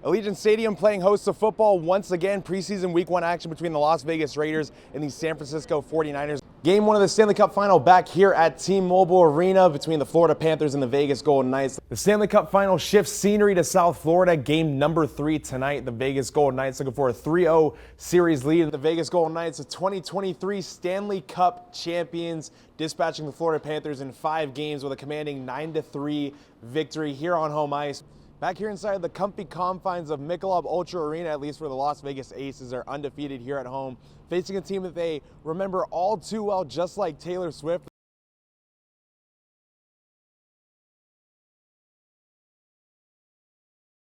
Allegiant Stadium playing host to football once again. Preseason Week 1 action between the Las Vegas Raiders and the San Francisco 49ers. Game 1 of the Stanley Cup Final back here at T-Mobile Arena between the Florida Panthers and the Vegas Golden Knights. The Stanley Cup Final shifts scenery to South Florida. Game number 3 tonight. The Vegas Golden Knights looking for a 3-0 series lead. The Vegas Golden Knights, the 2023 Stanley Cup champions, dispatching the Florida Panthers in 5 games with a commanding 9-3 victory here on home ice. Back here inside the comfy confines of Michelob Ultra Arena, at least where the Las Vegas Aces are undefeated here at home, facing a team that they remember all too well, just like Taylor Swift.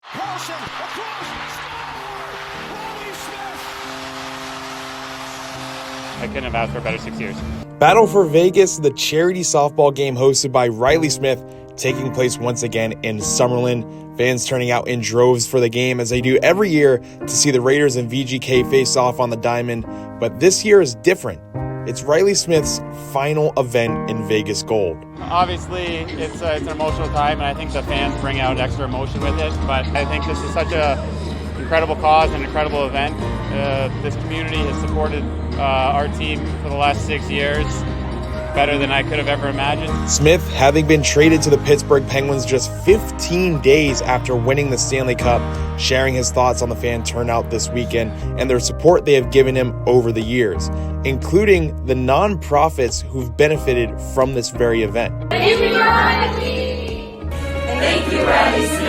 Carlson, across, Riley Smith. I couldn't have asked for a better 6 years. Battle for Vegas, the charity softball game hosted by Riley Smith, taking place once again in Summerlin. Fans turning out in droves for the game, as they do every year, to see the Raiders and VGK face off on the diamond. But this year is different. It's Riley Smith's final event in Vegas Gold. Obviously, it's an emotional time, and I think the fans bring out extra emotion with it. But I think this is such an incredible cause, an incredible event. This community has supported our team for the last 6 years better than I could have ever imagined. Smith, having been traded to the Pittsburgh Penguins just 15 days after winning the Stanley Cup, sharing his thoughts on the fan turnout this weekend and their support they have given him over the years, including the nonprofits who've benefited from this very event. Thank you, Riley. Thank you, Riley Smith.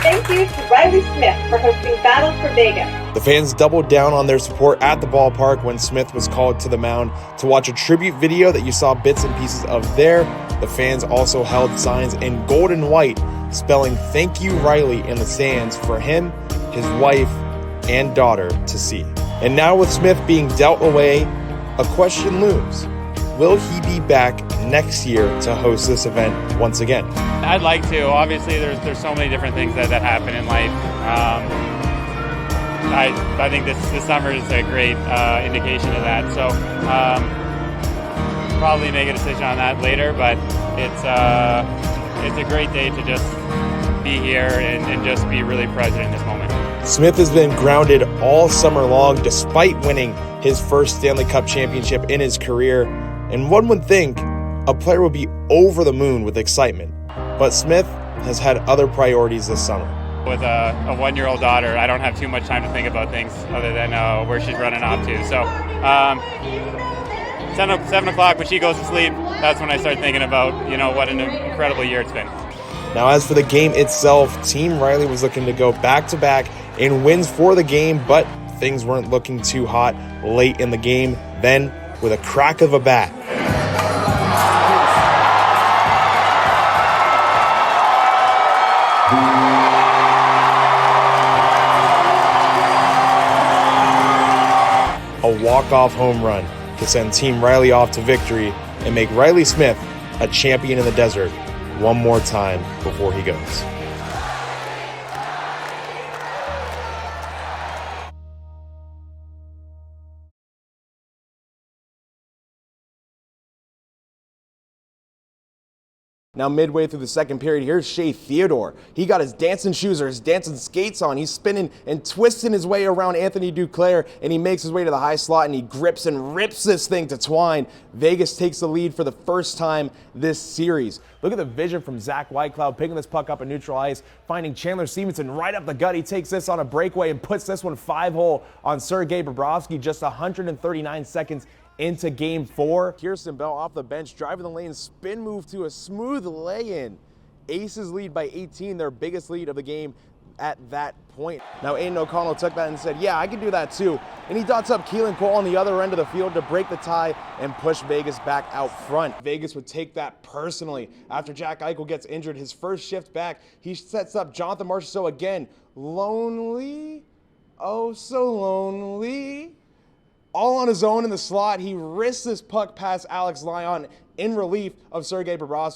Thank you to Riley Smith for hosting Battle for Vegas. The fans doubled down on their support at the ballpark when Smith was called to the mound to watch a tribute video that you saw bits and pieces of there. The fans also held signs in gold and white spelling "Thank you, Riley" in the stands for him, his wife, and daughter to see. And now with Smith being dealt away, a question looms. Will he be back next year to host this event once again? I'd like to. Obviously, there's so many different things that happen in life. I think this summer is a great indication of that. So probably make a decision on that later. But it's a great day to just be here and just be really present in this moment. Smith has been grounded all summer long despite winning his first Stanley Cup championship in his career. And one would think a player would be over the moon with excitement. But Smith has had other priorities this summer. With a 1-year-old daughter, I don't have too much time to think about things other than where she's running off to. So 7 o'clock when she goes to sleep, that's when I start thinking about, what an incredible year it's been. Now, as for the game itself, Team Riley was looking to go back-to-back in wins for the game, but things weren't looking too hot late in the game. Then, with a crack of a bat, a walk-off home run to send Team Riley off to victory and make Riley Smith a champion in the desert one more time before he goes. Now midway through the second period, here's Shea Theodore. He got his dancing shoes or his dancing skates on. He's spinning and twisting his way around Anthony Duclair, and he makes his way to the high slot, and he grips and rips this thing to twine. Vegas takes the lead for the first time this series. Look at the vision from Zach Whitecloud, picking this puck up in neutral ice, finding Chandler Stevenson right up the gut. He takes this on a breakaway and puts this one 5-hole on Sergei Bobrovsky just 139 seconds into Game 4. Kirsten Bell off the bench, driving the lane, spin move to a smooth lay-in. Aces lead by 18, their biggest lead of the game at that point. Now Aiden O'Connell took that and said, yeah, I can do that too. And he dots up Keelan Cole on the other end of the field to break the tie and push Vegas back out front. Vegas would take that personally. After Jack Eichel gets injured, his first shift back, he sets up Jonathan Marchessault again. Lonely, oh so lonely. All on his own in the slot, he risks this puck past Alex Lyon in relief of Sergei Bobrovsky.